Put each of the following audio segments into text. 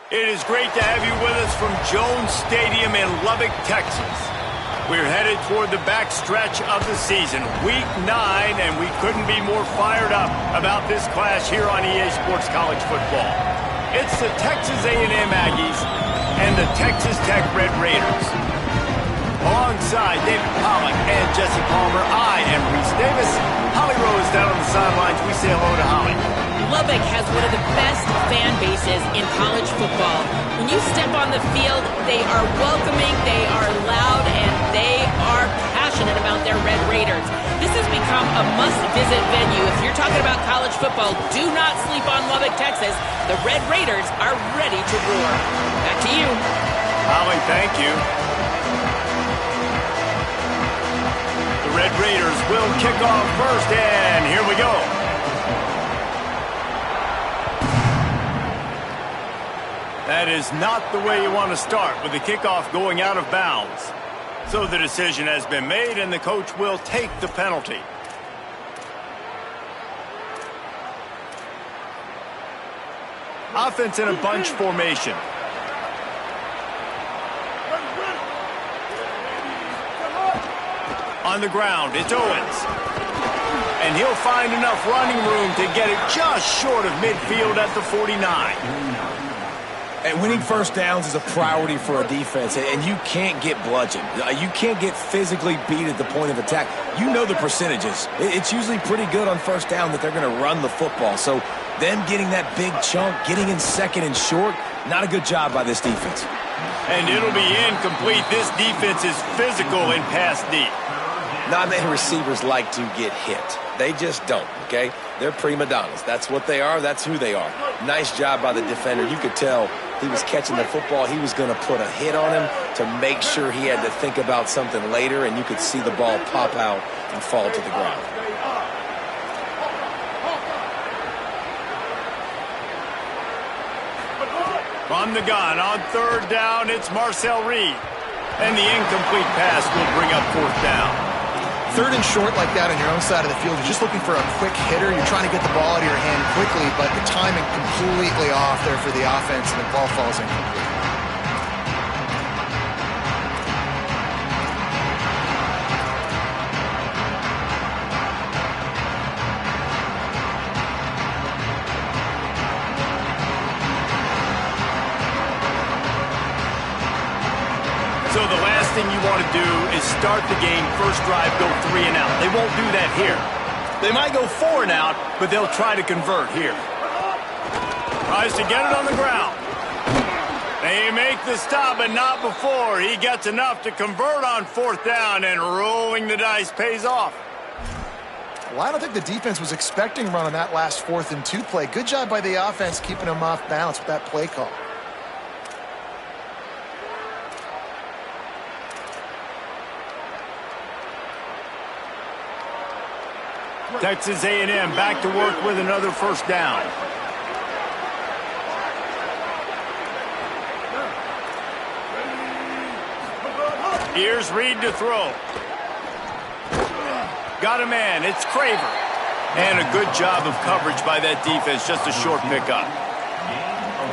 It is great to have you with us from Jones Stadium in Lubbock, Texas. We're headed toward the backstretch of the season, Week 9, and we couldn't be more fired up about this clash here on EA Sports College Football. It's the Texas A&M Aggies and the Texas Tech Red Raiders. Alongside David Pollack and Jesse Palmer, I am Reese Davis. Holly Rose down on the sidelines. We say hello to Holly. Lubbock has one of the best fan bases in college football. When you step on the field, they are welcoming, they are loud, and they are passionate about their Red Raiders. This has become a must-visit venue. If you're talking about college football, do not sleep on Lubbock, Texas. The Red Raiders are ready to roar. Back to you. Holly, thank you. The Red Raiders will kick off first, and here we go. That is not the way you want to start with the kickoff going out of bounds. So the decision has been made, and the coach will take the penalty. Offense in a bunch formation. On the ground, it's Owens. And he'll find enough running room to get it just short of midfield at the 49. And winning first downs is a priority for a defense, and you can't get bludgeoned. You can't get physically beat at the point of attack. You know the percentages. It's usually pretty good on first down that they're going to run the football. So them getting that big chunk, getting in second and short, not a good job by this defense. And it'll be incomplete. This defense is physical in pass deep. Not many receivers like to get hit. They just don't, okay? They're prima donnas. That's what they are. That's who they are. Nice job by the defender. You could tell he was catching the football. He was going to put a hit on him to make sure he had to think about something later, and you could see the ball pop out and fall to the ground. From the gun on third down, it's Marcel Reed. And the incomplete pass will bring up fourth down. Third and short like that on your own side of the field, you're just looking for a quick hitter. You're trying to get the ball out of your hand quickly, but the timing completely off there for the offense, and the ball falls incomplete. So the last thing you want to do is start the game, first drive, go 3 and out. They won't do that here. They might go 4 and out, but they'll try to convert here. Tries to get it on the ground. They make the stop, but not before. He gets enough to convert on fourth down, and rolling the dice pays off. Well, I don't think the defense was expecting a run on that last 4th and 2 play. Good job by the offense keeping them off balance with that play call. Texas A&M back to work with another first down. Here's Reed to throw. Got a man. It's Craver. And a good job of coverage by that defense. Just a short pickup.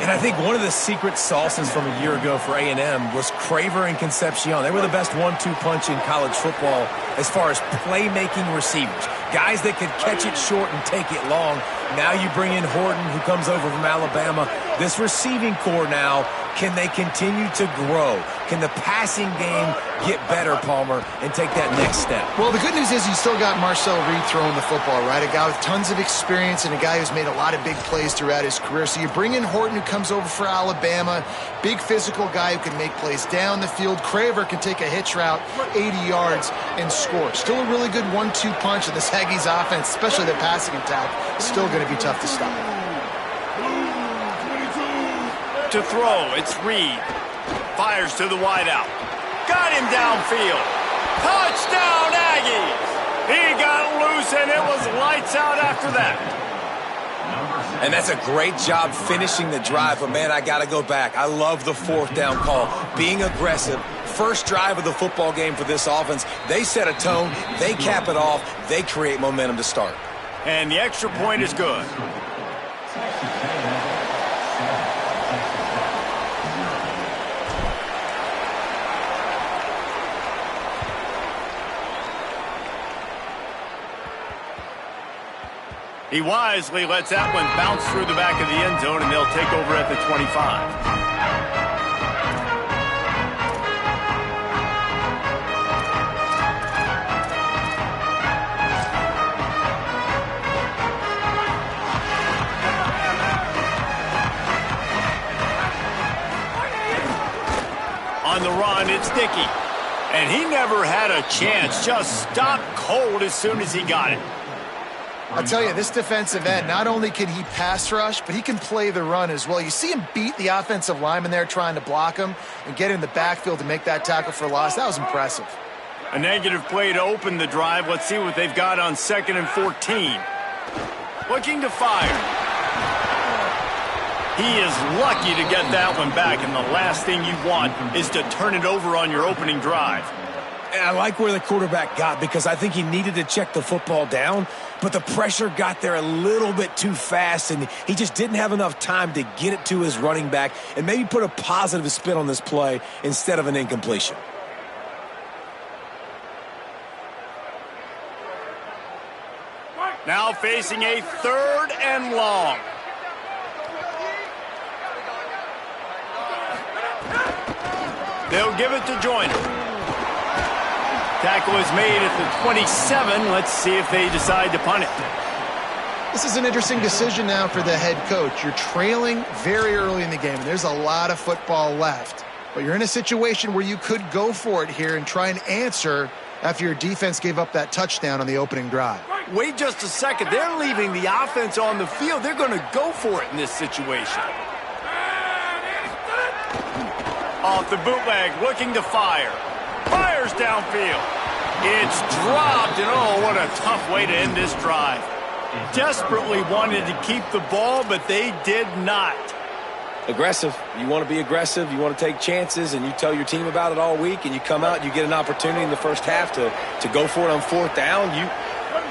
And I think one of the secret sauces from a year ago for A&M was Craver and Concepcion. They were the best 1-2 punch in college football as far as playmaking receivers. Guys that could catch it short and take it long. Now you bring in Horton, who comes over from Alabama. This receiving core now, can they continue to grow? Can the passing game get better, Palmer, and take that next step? Well, the good news is you still got Marcel Reed throwing the football, right? A guy with tons of experience and a guy who's made a lot of big plays throughout his career. So you bring in Horton, who comes over for Alabama. Big physical guy who can make plays down the field. Craver can take a hitch route 80 yards and score. Still a really good 1-2 punch, and this Aggies offense, especially their passing attack, still going to be tough to stop. To throw, it's Reed. Fires to the wideout. Got him downfield. Touchdown, Aggies! He got loose, and it was lights out after that. And that's a great job finishing the drive. But, man, I got to go back. I love the fourth down call. Being aggressive. First drive of the football game for this offense. They set a tone. They cap it off. They create momentum to start. And the extra point is good. He wisely lets that one bounce through the back of the end zone, and they'll take over at the 25. On the run, it's Dickey. And he never had a chance. Just stopped cold as soon as he got it. I'll tell you, this defensive end, not only can he pass rush, but he can play the run as well. You see him beat the offensive lineman there trying to block him and get in the backfield to make that tackle for loss. That was impressive. A negative play to open the drive. Let's see what they've got on 2nd and 14. Looking to fire. He is lucky to get that one back, and the last thing you want is to turn it over on your opening drive. And I like where the quarterback got because I think he needed to check the football down, but the pressure got there a little bit too fast, and he just didn't have enough time to get it to his running back and maybe put a positive spin on this play instead of an incompletion. Now facing a 3rd and long. They'll give it to Joyner. Tackle is made at the 27. Let's see if they decide to punt it. This is an interesting decision now for the head coach. You're trailing very early in the game, and there's a lot of football left. But you're in a situation where you could go for it here and try and answer after your defense gave up that touchdown on the opening drive. Wait just a second. They're leaving the offense on the field. They're going to go for it in this situation. Off the bootleg, looking to fire. Fires downfield. It's dropped, and oh, what a tough way to end this drive. Desperately wanted to keep the ball, but they did not. Aggressive. You want to be aggressive. You want to take chances, and you tell your team about it all week, and you come out and you get an opportunity in the first half to go for it on 4th down.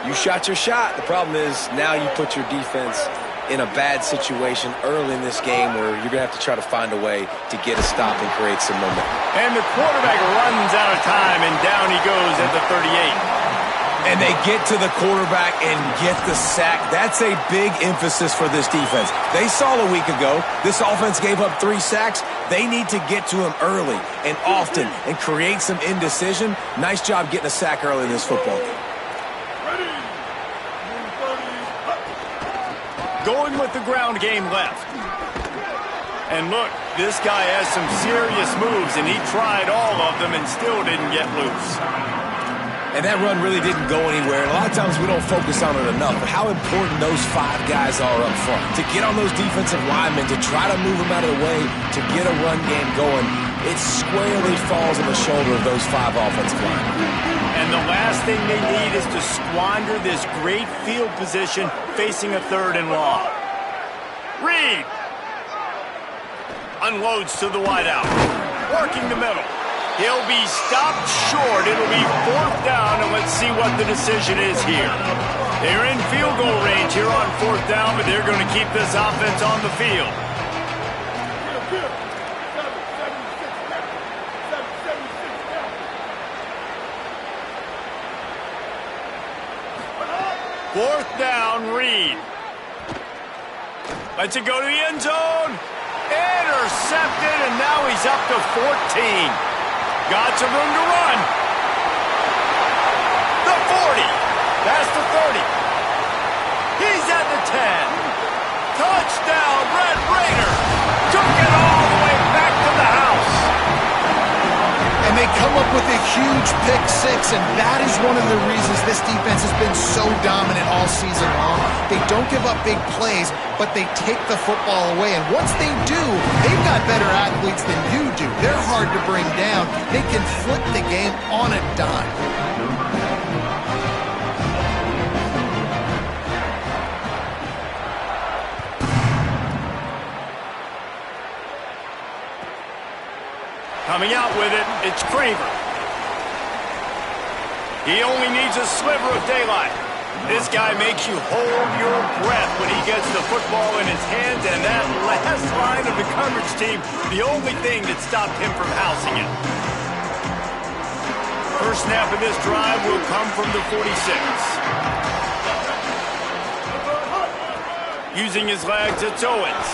You shot your shot. The problem is now you put your defense in a bad situation early in this game where you're going to have to try to find a way to get a stop and create some momentum. And the quarterback runs out of time, and down he goes at the 38. And they get to the quarterback and get the sack. That's a big emphasis for this defense. They saw a week ago, this offense gave up 3 sacks. They need to get to him early and often and create some indecision. Nice job getting a sack early in this football game. Going with the ground game left. And look, this guy has some serious moves, and he tried all of them and still didn't get loose. And that run really didn't go anywhere. And a lot of times we don't focus on it enough, but how important those 5 guys are up front. To get on those defensive linemen, to try to move them out of the way, to get a run game going, it squarely falls on the shoulder of those 5 offensive linemen. And the last thing they need is to squander this great field position facing a 3rd and long. Reed unloads to the wideout, working the middle. He'll be stopped short. It'll be 4th down, and let's see what the decision is here. They're in field goal range here on 4th down, but they're going to keep this offense on the field. Fourth down, Reed. Lets it go to the end zone. Intercepted, and now he's up to 14. Got some room to run. The 40. That's the 30. He's at the 10. Touchdown, Red Raider. Took it all the way back to the house. And they come up with a huge pick 6, and that is one of the reasons this defense has been so dominant all season long. They don't give up big plays, but they take the football away. And once they do, they've got better athletes than you do. They're hard to bring down. They can flip the game on a dime. Coming out with it, it's Kramer. He only needs a sliver of daylight. This guy makes you hold your breath when he gets the football in his hands, and that last line of the coverage team, the only thing that stopped him from housing it. First snap of this drive will come from the 46. using his legs. It's Owens.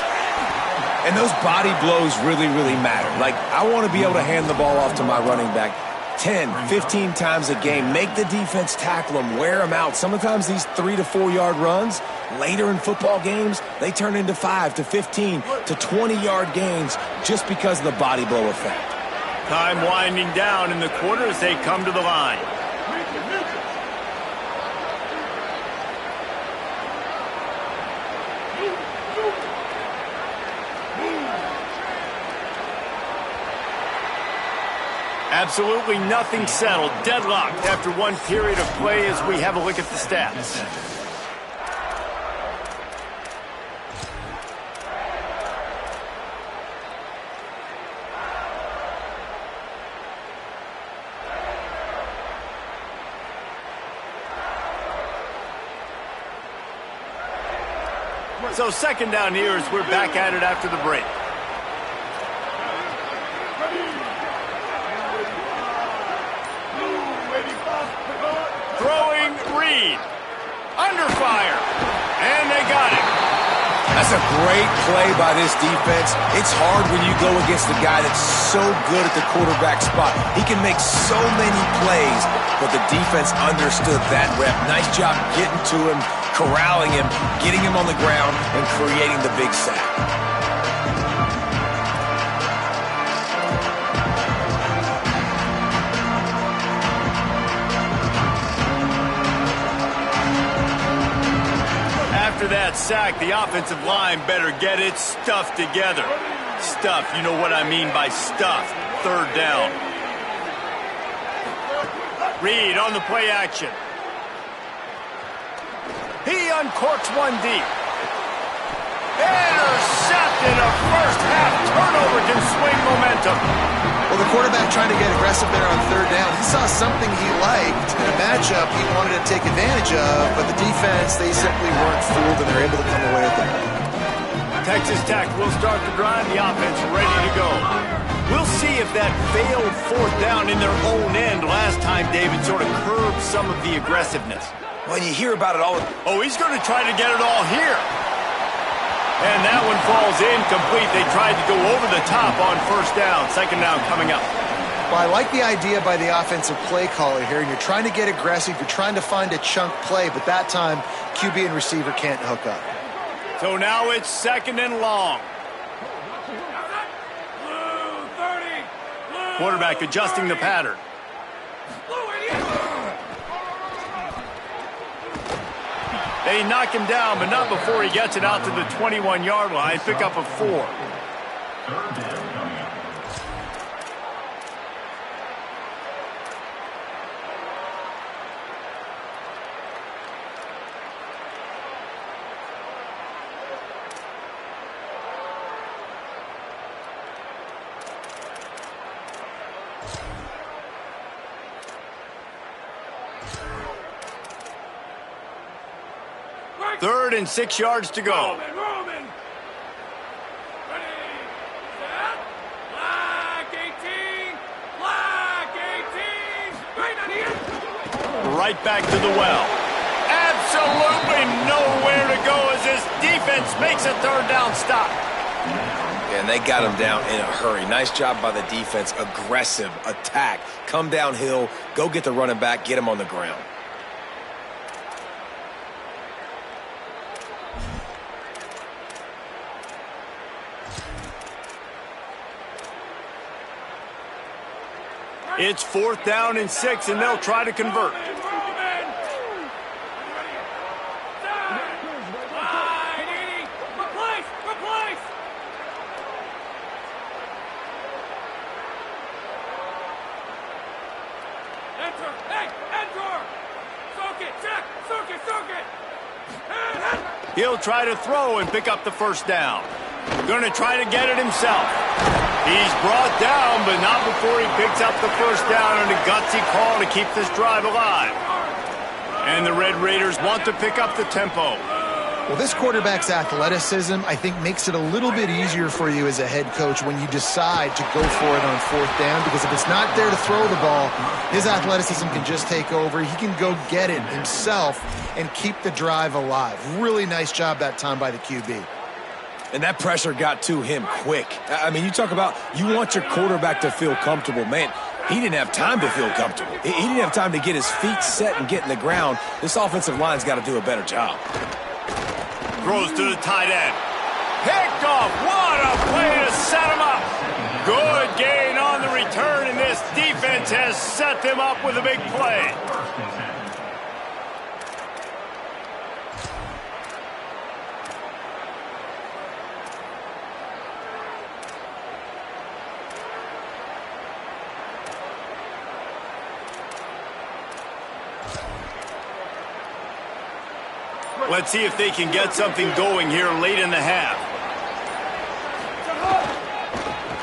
And those body blows really, really matter. Like, I want to be able to hand the ball off to my running back 10, 15 times a game. Make the defense tackle them, wear them out. Sometimes these 3 to 4 yard runs, later in football games, they turn into 5 to 15 to 20 yard gains just because of the body blow effect. Time winding down in the quarter as they come to the line. Absolutely nothing settled. Deadlocked after one period of play as we have a look at the stats. So second down here as we're back at it after the break. Throwing Reed. Under fire. And they got it. That's a great play by this defense. It's hard when you go against a guy that's so good at the quarterback spot. He can make so many plays, but the defense understood that rep. Nice job getting to him, corralling him, getting him on the ground, and creating the big sack. After that sack, the offensive line better get its stuff together. Stuff, you know what I mean by stuff. Third down. Reed on the play action. He uncorks one deep. Intercepted. A first half turnover can swing momentum. Well, the quarterback trying to get aggressive there on third down. He saw something he liked in a matchup he wanted to take advantage of, but the defense, they simply weren't fooled, and they're able to come away with the ball. Texas Tech will start the drive. The offense ready to go. We'll see if that failed fourth down in their own end last time, David, sort of curbed some of the aggressiveness. When you hear about it all... Oh, he's going to try to get it all here. And that one falls incomplete. They tried to go over the top on first down. Second down coming up. Well, I like the idea by the offensive play caller here, and you're trying to get aggressive. You're trying to find a chunk play, but that time, QB and receiver can't hook up. So now it's second and long. Quarterback adjusting the pattern. They knock him down, but not before he gets it out to the 21-yard line. Pick up a 4. Third and 6 yards to go. Roman. Ready, set, flag 18, flag 18, right on the end. Right back to the well. Absolutely nowhere to go as this defense makes a third down stop. And they got him down in a hurry. Nice job by the defense. Aggressive attack. Come downhill, go get the running back, get him on the ground. It's fourth down and 6, and they'll try to convert. He'll try to throw and pick up the first down. Going to try to get it himself. He's brought down, but not before he picks up the first down on a gutsy call to keep this drive alive. And the Red Raiders want to pick up the tempo. Well, this quarterback's athleticism, I think, makes it a little bit easier for you as a head coach when you decide to go for it on 4th down, because if it's not there to throw the ball, his athleticism can just take over. He can go get it himself and keep the drive alive. Really nice job that time by the QB. And that pressure got to him quick. I mean, you talk about you want your quarterback to feel comfortable. Man, he didn't have time to feel comfortable. He didn't have time to get his feet set and get in the ground. This offensive line's got to do a better job. Throws to the tight end. Picked off. What a play to set him up. Good gain on the return, and this defense has set them up with a big play. Let's see if they can get something going here late in the half.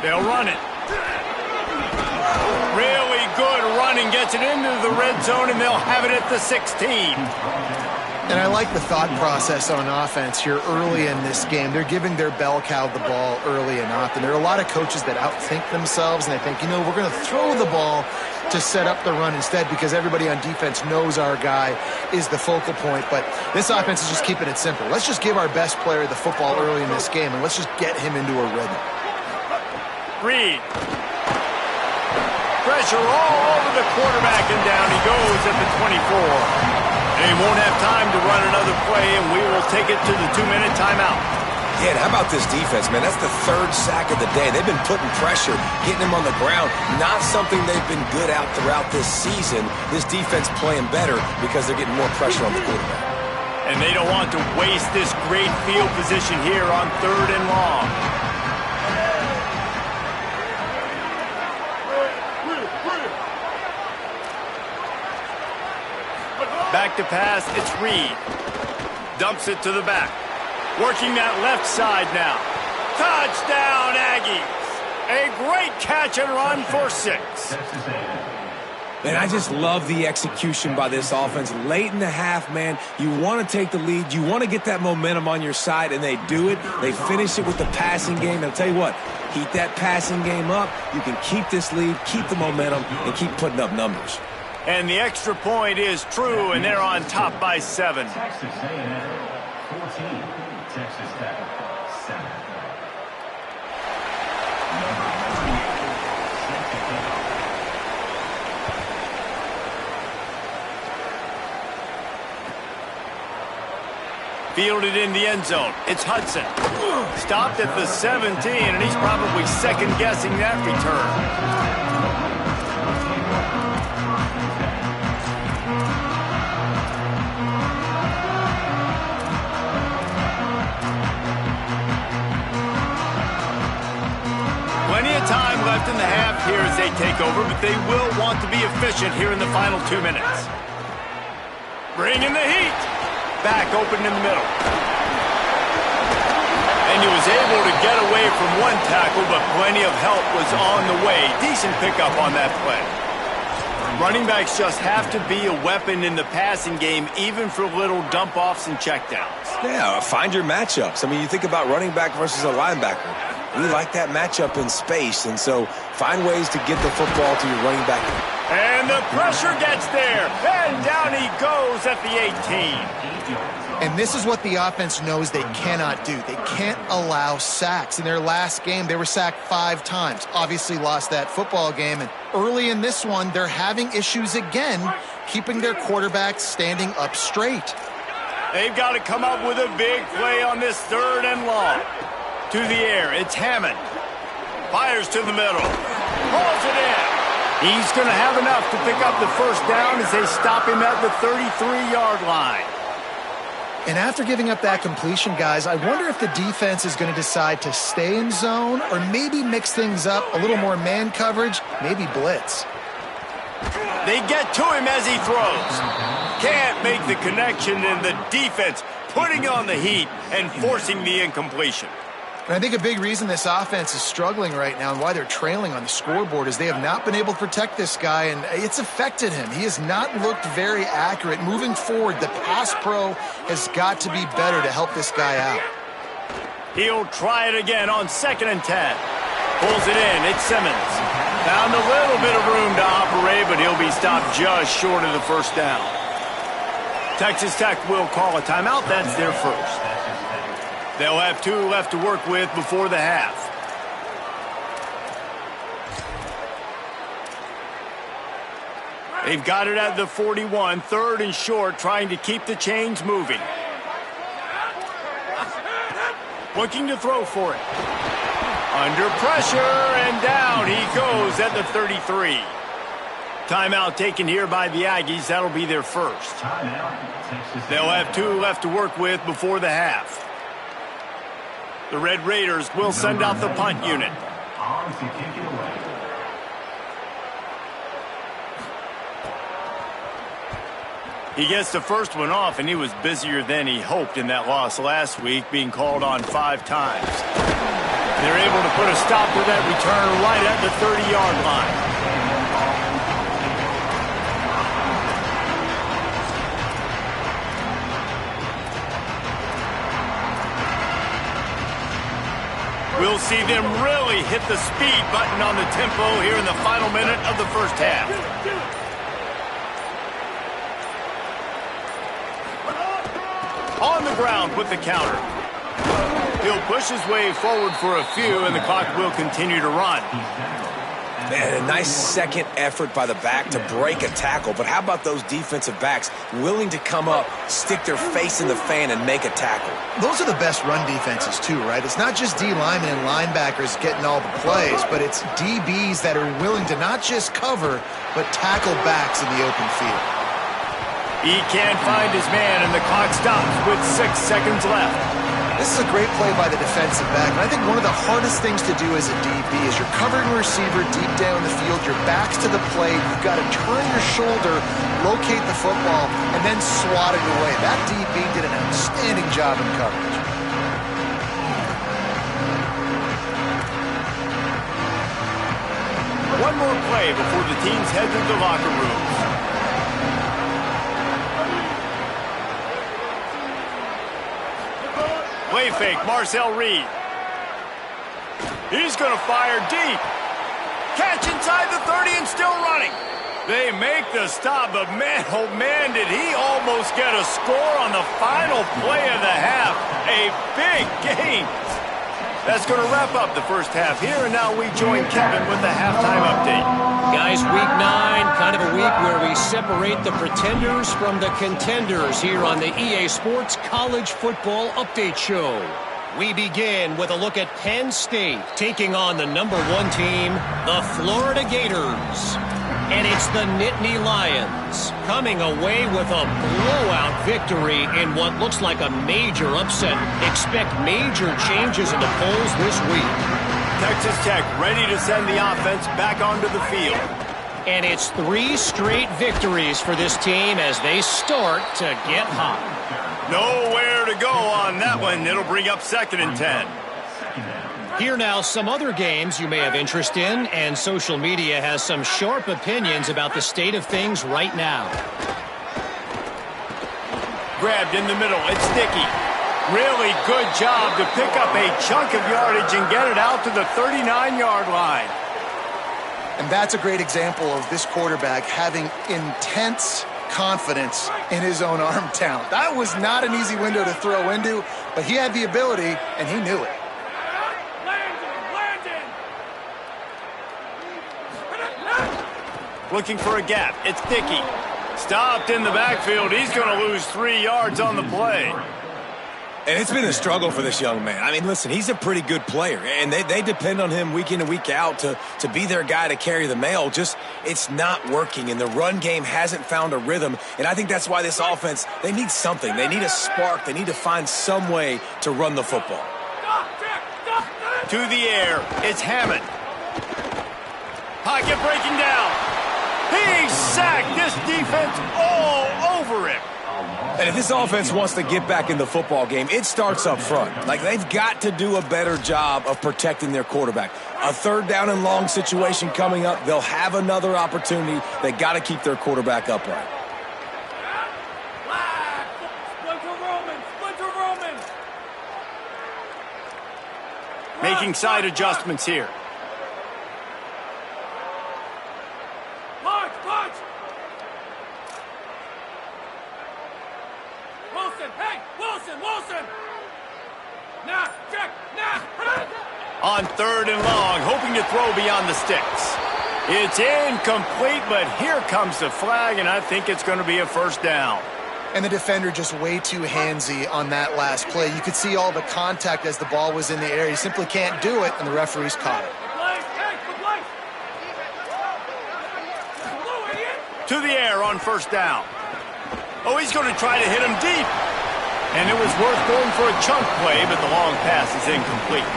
They'll run it. Really good running, gets it into the red zone, and they'll have it at the 16. And I like the thought process on offense here early in this game. They're giving their bell cow the ball early and often. There are a lot of coaches that outthink themselves, and they think, we're going to throw the ball to set up the run instead because everybody on defense knows our guy is the focal point. But this offense is just keeping it simple. Let's just give our best player the football early in this game, and let's just get him into a rhythm. Reed. Pressure all over the quarterback, and down he goes at the 24. They won't have time to run another play, and we will take it to the 2-minute timeout. Yeah, and how about this defense, man? That's the 3rd sack of the day. They've been putting pressure, getting him on the ground. Not something they've been good at throughout this season. This defense playing better because they're getting more pressure on the quarterback. And they don't want to waste this great field position here on 3rd and long. Back to pass, it's Reed. Dumps it to the back. Working that left side now. Touchdown, Aggies. A great catch and run for 6. Man, I just love the execution by this offense. Late in the half, man, you want to take the lead. You want to get that momentum on your side, and they do it. They finish it with the passing game. And I'll tell you what, keep that passing game up. You can keep this lead, keep the momentum, and keep putting up numbers. And the extra point is true, and they're on top by 7. Texas A&M 14, Texas Tech 7. Fielded in the end zone. It's Hudson. Stopped at the 17, and he's probably second-guessing that return. Time left in the half here as they take over, but they will want to be efficient here in the final 2 minutes. Bringing the heat. Back open in the middle. And he was able to get away from one tackle, but plenty of help was on the way. Decent pickup on that play. Running backs just have to be a weapon in the passing game, even for little dump-offs and checkdowns. Yeah, find your matchups. I mean, you think about running back versus a linebacker. We like that matchup in space, and so find ways to get the football to your running back. And the pressure gets there, and down he goes at the 18. And this is what the offense knows they cannot do. They can't allow sacks. In their last game, they were sacked 5 times. Obviously lost that football game, and early in this one, they're having issues again, keeping their quarterback standing up straight. They've got to come up with a big play on this 3rd and long. To the air, it's Hammond. Fires to the middle. Pulls it in. He's going to have enough to pick up the first down as they stop him at the 33-yard line. And after giving up that completion, guys, I wonder if the defense is going to decide to stay in zone or maybe mix things up, a little more man coverage, maybe blitz. They get to him as he throws. Can't make the connection, and the defense putting on the heat and forcing the incompletion. And I think a big reason this offense is struggling right now and why they're trailing on the scoreboard is they have not been able to protect this guy, and it's affected him. He has not looked very accurate. Moving forward, the pass pro has got to be better to help this guy out. He'll try it again on 2nd and 10. Pulls it in. It's Simmons. Found a little bit of room to operate, but he'll be stopped just short of the first down. Texas Tech will call a timeout. That's their first. They'll have 2 left to work with before the half. They've got it at the 41, 3rd and short, trying to keep the chains moving. Looking to throw for it. Under pressure, and down he goes at the 33. Timeout taken here by the Aggies. That'll be their first. They'll have 2 left to work with before the half. The Red Raiders will send out the punt unit. He gets the first one off, and he was busier than he hoped in that loss last week, being called on 5 times. They're able to put a stop to that return right at the 30-yard line. We'll see them really hit the speed button on the tempo here in the final minute of the first half. On the ground with the counter. He'll push his way forward for a few, and the clock will continue to run. Man, a nice second effort by the back to break a tackle. But how about those defensive backs willing to come up, stick their face in the fan, and make a tackle? Those are the best run defenses too, right? It's not just D linemen and linebackers getting all the plays, but it's DBs that are willing to not just cover, but tackle backs in the open field. He can't find his man, and the clock stops with 6 seconds left. This is a great play by the defensive back, and I think one of the hardest things to do as a DB is you're covering a receiver deep down the field, your back's to the plate, you've got to turn your shoulder, locate the football, and then swat it away. That DB did an outstanding job in coverage. One more play before the teams head to the locker rooms. Play fake, Marcel Reed. He's going to fire deep. Catch inside the 30 and still running. They make the stop, but man, oh man, did he almost get a score on the final play of the half. A big game. That's going to wrap up the first half here, and now we join Kevin with the halftime update. Guys, week 9, kind of a week where we separate the pretenders from the contenders here on the EA Sports College Football Update Show. We begin with a look at Penn State taking on the number 1 team, the Florida Gators. And it's the Nittany Lions coming away with a blowout victory in what looks like a major upset. Expect major changes in the polls this week. Texas Tech ready to send the offense back onto the field. And it's 3 straight victories for this team as they start to get hot. Nowhere to go on that one. It'll bring up 2nd and 10. Here now, some other games you may have interest in, and social media has some sharp opinions about the state of things right now. Grabbed in the middle, it's Dickey. Really good job to pick up a chunk of yardage and get it out to the 39-yard line. And that's a great example of this quarterback having intense confidence in his own arm talent. That was not an easy window to throw into, but he had the ability, and he knew it. Looking for a gap. It's Dickey. Stopped in the backfield. He's going to lose 3 yards on the play. And it's been a struggle for this young man. I mean, listen, he's a pretty good player, and they depend on him week in and week out to be their guy to carry the mail. Just, it's not working, and the run game hasn't found a rhythm. And I think that's why this offense, they need something. They need a spark. They need to find some way to run the football. To the air. It's Hammond. Pocket breaking down. He's sacked. This defense all over him. And if this offense wants to get back in the football game, it starts up front. Like, they've got to do a better job of protecting their quarterback. A third down and long situation coming up, they'll have another opportunity. They got to keep their quarterback upright. Splinter Roman. Making side adjustments here. Punch! Wilson! Nah, check! On third and long, hoping to throw beyond the sticks. It's incomplete, but here comes the flag, and I think it's going to be a first down. And the defender just way too handsy on that last play. You could see all the contact as the ball was in the air. He simply can't do it, and the referee's caught it. To the air on first down. Oh, he's going to try to hit him deep. And it was worth going for a chunk play, but the long pass is incomplete.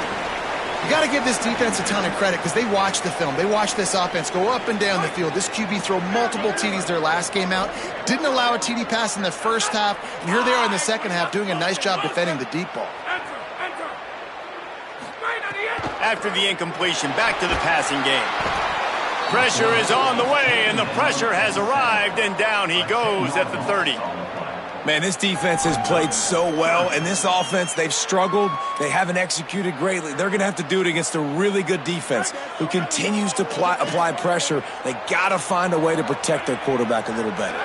You got to give this defense a ton of credit because they watch the film. They watch this offense go up and down the field. This QB throw multiple TDs their last game out. Didn't allow a TD pass in the first half. And here they are in the second half doing a nice job defending the deep ball. After the incompletion, back to the passing game. Pressure is on the way, and the pressure has arrived, and down he goes at the 30. Man, this defense has played so well, and this offense, they've struggled. They haven't executed greatly. They're going to have to do it against a really good defense who continues to apply pressure. They got to find a way to protect their quarterback a little better.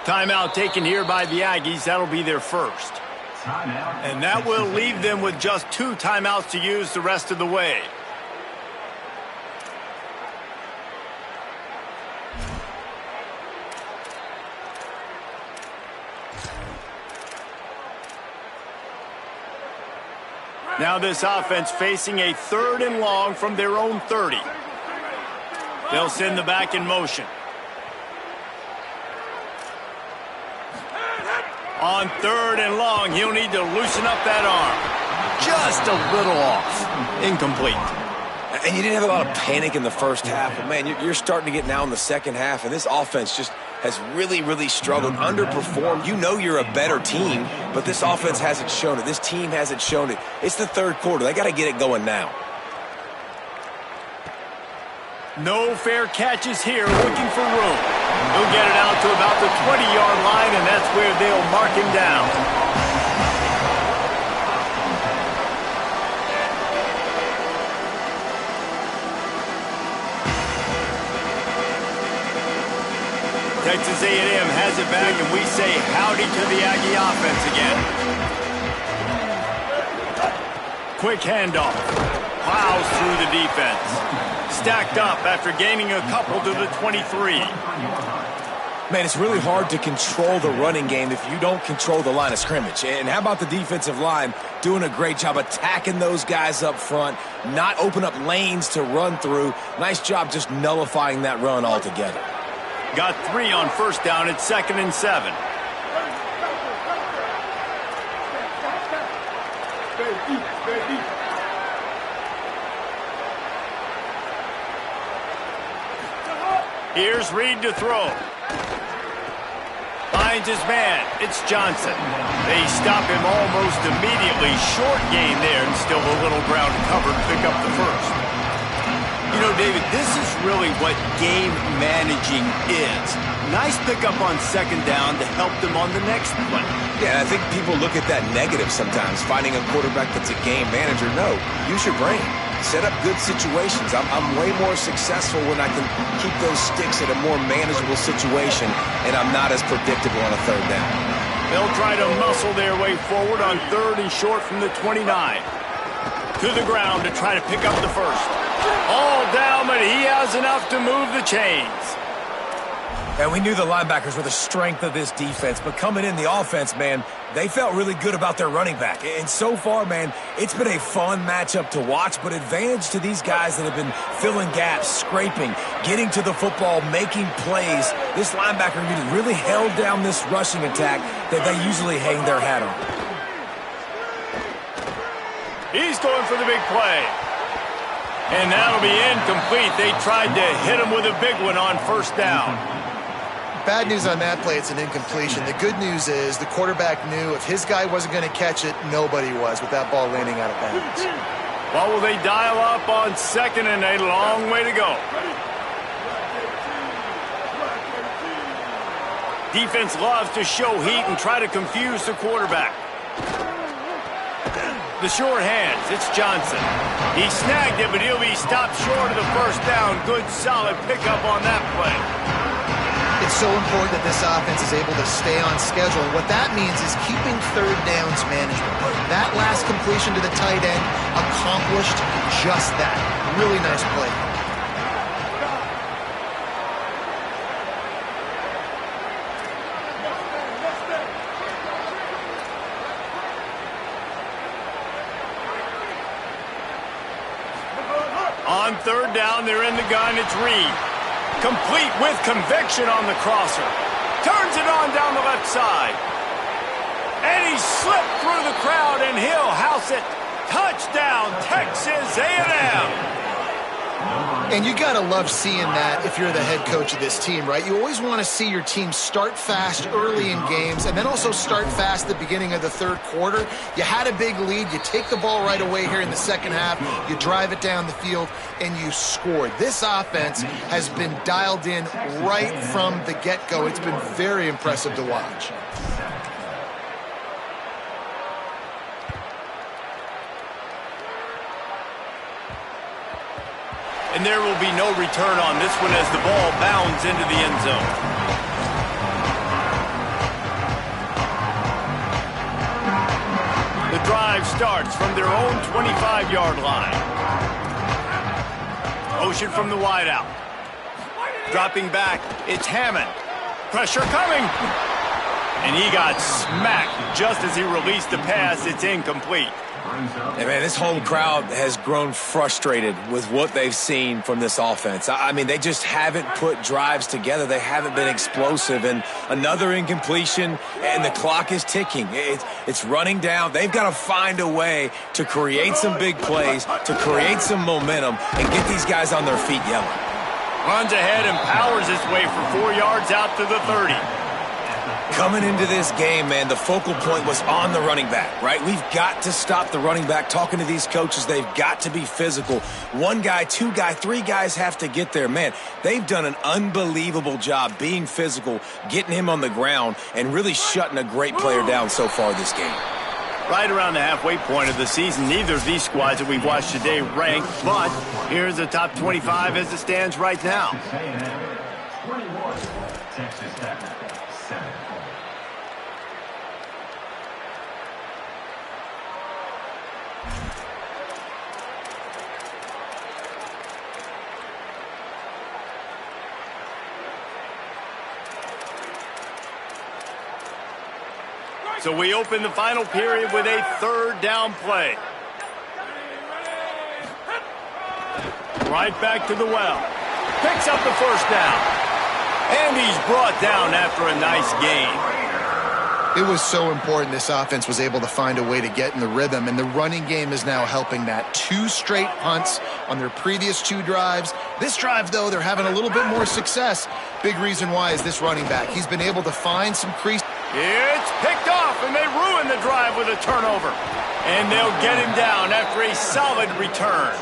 Timeout taken here by the Aggies. That'll be their first. And that will leave them with just 2 timeouts to use the rest of the way. Now this offense facing a third and long from their own 30. They'll send the back in motion. On third and long, he'll need to loosen up that arm. Just a little off. Incomplete. And you didn't have a lot of panic in the first half. But, man, you're starting to get now in the second half, and this offense just has really, really struggled, underperformed. You know you're a better team, but this offense hasn't shown it. This team hasn't shown it. It's the third quarter. They got to get it going now. No fair catches here, looking for room. He'll get it out to about the 20-yard line, and that's where they'll mark him down. Texas A&M has it back, and we say howdy to the Aggie offense again. Quick handoff. Plows through the defense. Stacked up after gaining a couple to the 23. Man, it's really hard to control the running game if you don't control the line of scrimmage. And how about the defensive line doing a great job attacking those guys up front, not open up lanes to run through. Nice job just nullifying that run altogether. Got 3 on first down at 2nd and 7. Here's Reed to throw. Finds his man. It's Johnson. They stop him almost immediately. Short gain there, and still a little ground to cover to pick up the first. You know, David, this is really what game managing is. Nice pickup on second down to help them on the next play. Yeah, I think people look at that negative sometimes, finding a quarterback that's a game manager. No, use your brain. Set up good situations. I'm way more successful when I can keep those sticks at a more manageable situation, and I'm not as predictable on a third down. They'll try to muscle their way forward on third and short from the 29. To the ground to try to pick up the first. All down, but he has enough to move the chains. And we knew the linebackers were the strength of this defense, but coming in the offense, man, they felt really good about their running back. And so far, man, it's been a fun matchup to watch, but advantage to these guys that have been filling gaps, scraping, getting to the football, making plays. This linebacker unit really held down this rushing attack that they usually hang their hat on. He's going for the big play. And that'll be incomplete. They tried to hit him with a big one on first down. Bad news on that play, it's an incompletion. The good news is the quarterback knew if his guy wasn't going to catch it, nobody was with that ball landing out of bounds. Well, will they dial up on second and a long way to go? Defense loves to show heat and try to confuse the quarterback. The short hands, it's Johnson. He snagged it, but he'll be stopped short of the first down. Good, solid pickup on that play. It's so important that this offense is able to stay on schedule. And what that means is keeping third downs manageable. That last completion to the tight end accomplished just that. Really nice play. On third down, they're in the gun. It's Reed. Complete with conviction on the crosser. Turns it on down the left side. And he slipped through the crowd, and he'll house it. Touchdown, Texas A&M. And you got to love seeing that if you're the head coach of this team, right? You always want to see your team start fast early in games and then also start fast at the beginning of the third quarter. You had a big lead. You take the ball right away here in the second half. You drive it down the field, and you scored. This offense has been dialed in right from the get-go. It's been very impressive to watch. And there will be no return on this one as the ball bounds into the end zone. The drive starts from their own 25-yard line. Motion from the wideout. Dropping back, it's Hammond. Pressure coming. And he got smacked just as he released the pass. It's incomplete. Hey, man, this home crowd has grown frustrated with what they've seen from this offense. I mean, they just haven't put drives together. They haven't been explosive. And another incompletion, and the clock is ticking. It's running down. They've got to find a way to create some big plays, to create some momentum, and get these guys on their feet yelling. Runs ahead and powers his way for 4 yards out to the 30. Coming into this game, man, the focal point was on the running back, right? We've got to stop the running back. Talking to these coaches, they've got to be physical. One guy, two guy, three guys have to get there. Man, they've done an unbelievable job being physical, getting him on the ground, and really shutting a great player down so far this game. Right around the halfway point of the season, neither of these squads that we've watched today ranked, but here's the top 25 as it stands right now. 21, Texas Tech, 7. So we open the final period with a third down play. Right back to the well. Picks up the first down. And he's brought down after a nice gain. It was so important this offense was able to find a way to get in the rhythm, and the running game is now helping that. 2 straight punts on their previous 2 drives. This drive, though, they're having a little bit more success. Big reason why is this running back. He's been able to find some crease. It's picked off, and they ruin the drive with a turnover. And they'll get him down after a solid return.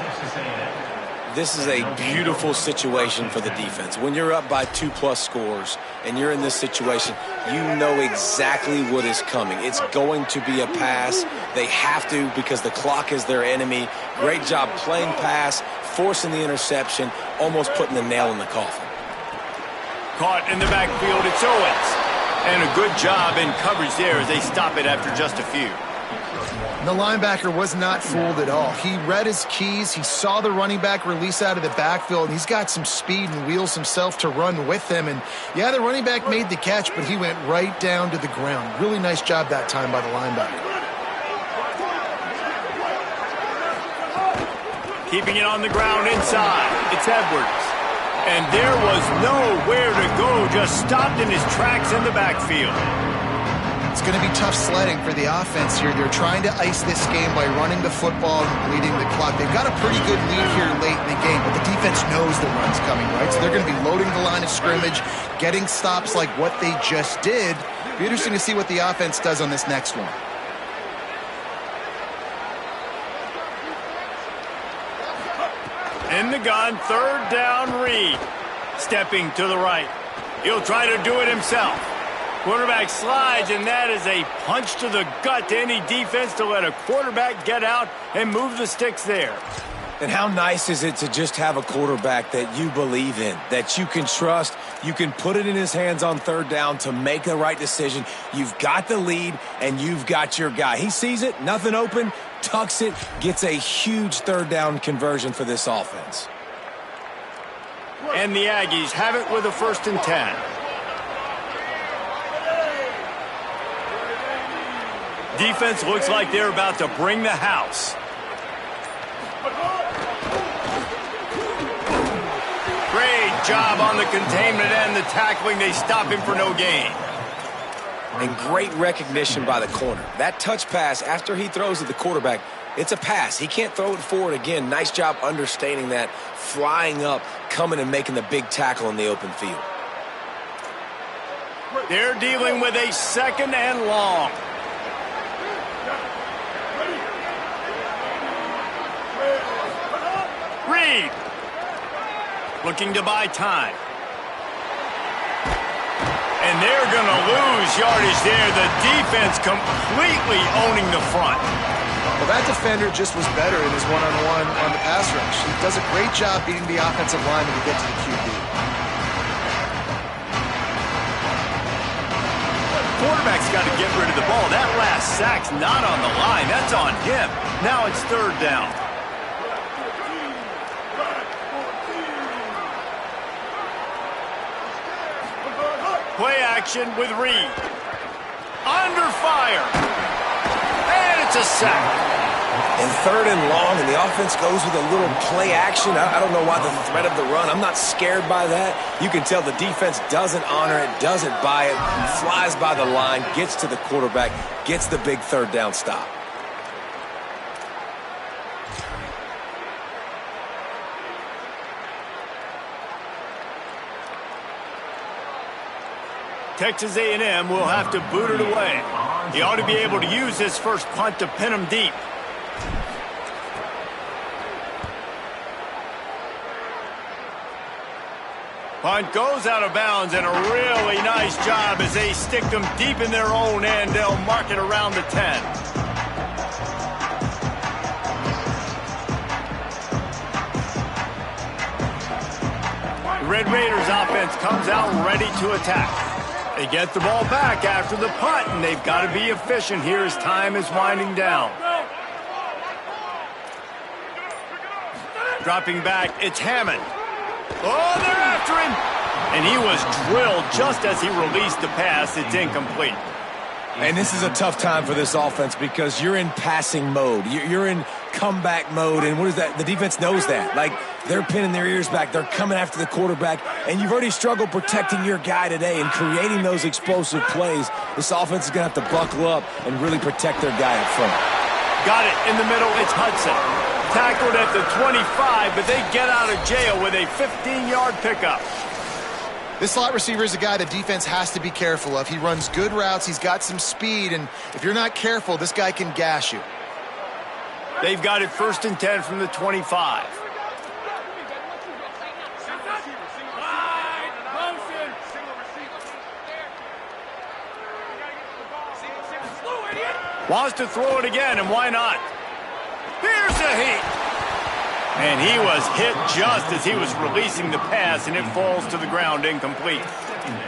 This is a beautiful situation for the defense. When you're up by 2+ scores and you're in this situation, you know exactly what is coming. It's going to be a pass. They have to because the clock is their enemy. Great job playing pass, forcing the interception, almost putting the nail in the coffin. Caught in the backfield, it's Owens. And a good job in coverage there as they stop it after just a few. The linebacker was not fooled at all. He read his keys. He saw the running back release out of the backfield. He's got some speed and wheels himself to run with them. And, yeah, the running back made the catch, but he went right down to the ground. Really nice job that time by the linebacker. Keeping it on the ground inside. It's Edwards. And there was nowhere to go. Just stopped in his tracks in the backfield. It's going to be tough sledding for the offense here. They're trying to ice this game by running the football and bleeding the clock. They've got a pretty good lead here late in the game, but the defense knows the run's coming, right? So they're going to be loading the line of scrimmage, getting stops like what they just did. It'll be interesting to see what the offense does on this next one. In the gun, third down, Reed. Stepping to the right. He'll try to do it himself. Quarterback slides, and that is a punch to the gut to any defense to let a quarterback get out and move the sticks there. And how nice is it to just have a quarterback that you believe in, that you can trust, you can put it in his hands on third down to make the right decision. You've got the lead, and you've got your guy. He sees it, nothing open, tucks it, gets a huge third down conversion for this offense. And the Aggies have it with a 1st and 10. Defense looks like they're about to bring the house. Great job on the containment and the tackling. They stop him for no gain. And great recognition by the corner. That touch pass after he throws at the quarterback, it's a pass. He can't throw it forward again. Nice job understanding that, flying up, coming and making the big tackle in the open field. They're dealing with a 2nd and long. Reed looking to buy time. And they're going to lose yardage there. The defense completely owning the front. Well, that defender just was better in his one-on-one on the pass rush. He does a great job beating the offensive lineman to get to the QB. Quarterback's got to get rid of the ball. That last sack's not on the line. That's on him. Now it's 3rd down. Play action with Reed. Under fire. And it's a sack. And 3rd and long, and the offense goes with a little play action. I don't know why the threat of the run. I'm not scared by that. You can tell the defense doesn't honor it, doesn't buy it, flies by the line, gets to the quarterback, gets the big 3rd down stop. Texas A&M will have to boot it away. He ought to be able to use his first punt to pin him deep. Punt goes out of bounds, and a really nice job as they stick them deep in their own end. They'll mark it around the 10. The Red Raiders offense comes out ready to attack. They get the ball back after the punt, and they've got to be efficient here as time is winding down. Dropping back, it's Hammond. Oh, they're after him! And he was drilled just as he released the pass. It's incomplete. And this is a tough time for this offense because you're in passing mode. You're in comeback mode, and what is that? The defense knows that. Like, they're pinning their ears back. They're coming after the quarterback, and you've already struggled protecting your guy today and creating those explosive plays. This offense is going to have to buckle up and really protect their guy up front. Got it in the middle. It's Hudson. Tackled at the 25, but they get out of jail with a 15-yard pickup. This slot receiver is a guy the defense has to be careful of. He runs good routes. He's got some speed, and if you're not careful, this guy can gash you. They've got it 1st and 10 from the 25. Wants to throw it again, and why not? Here's the heat. And he was hit just as he was releasing the pass, and it falls to the ground incomplete.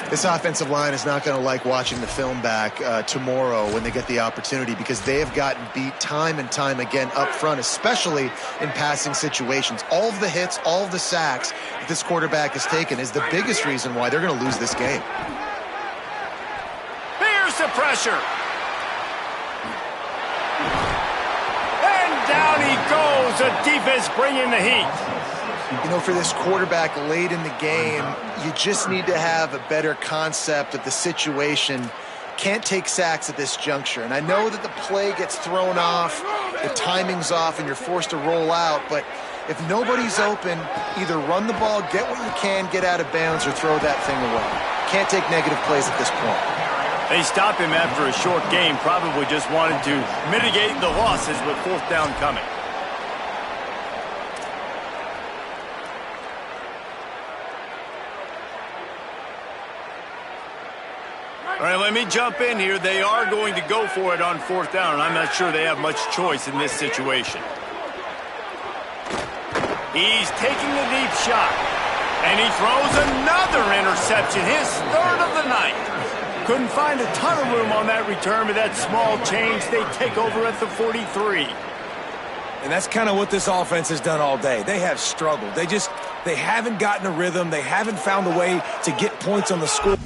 This offensive line is not going to like watching the film back tomorrow when they get the opportunity, because they have gotten beat time and time again up front, especially in passing situations. All of the hits, all of the sacks that this quarterback has taken is the biggest reason why they're going to lose this game. Here's the pressure. And down he goes. The defense bringing the heat. You know, for this quarterback late in the game, you just need to have a better concept of the situation can't take sacks at this juncture. And I know that the play gets thrown off, the timing's off, and you're forced to roll out, but if nobody's open, either run the ball, get what you can, get out of bounds, or throw that thing away. Can't take negative plays at this point. They stopped him after a short game, probably just wanted to mitigate the losses with 4th down coming. All right, let me jump in here. They are going to go for it on 4th down, and I'm not sure they have much choice in this situation. He's taking the deep shot, and he throws another interception, his 3rd of the night. Couldn't find a ton of room on that return, but that small change, they take over at the 43. And that's kind of what this offense has done all day. They have struggled. They haven't gotten a rhythm. They haven't found a way to get points on the score.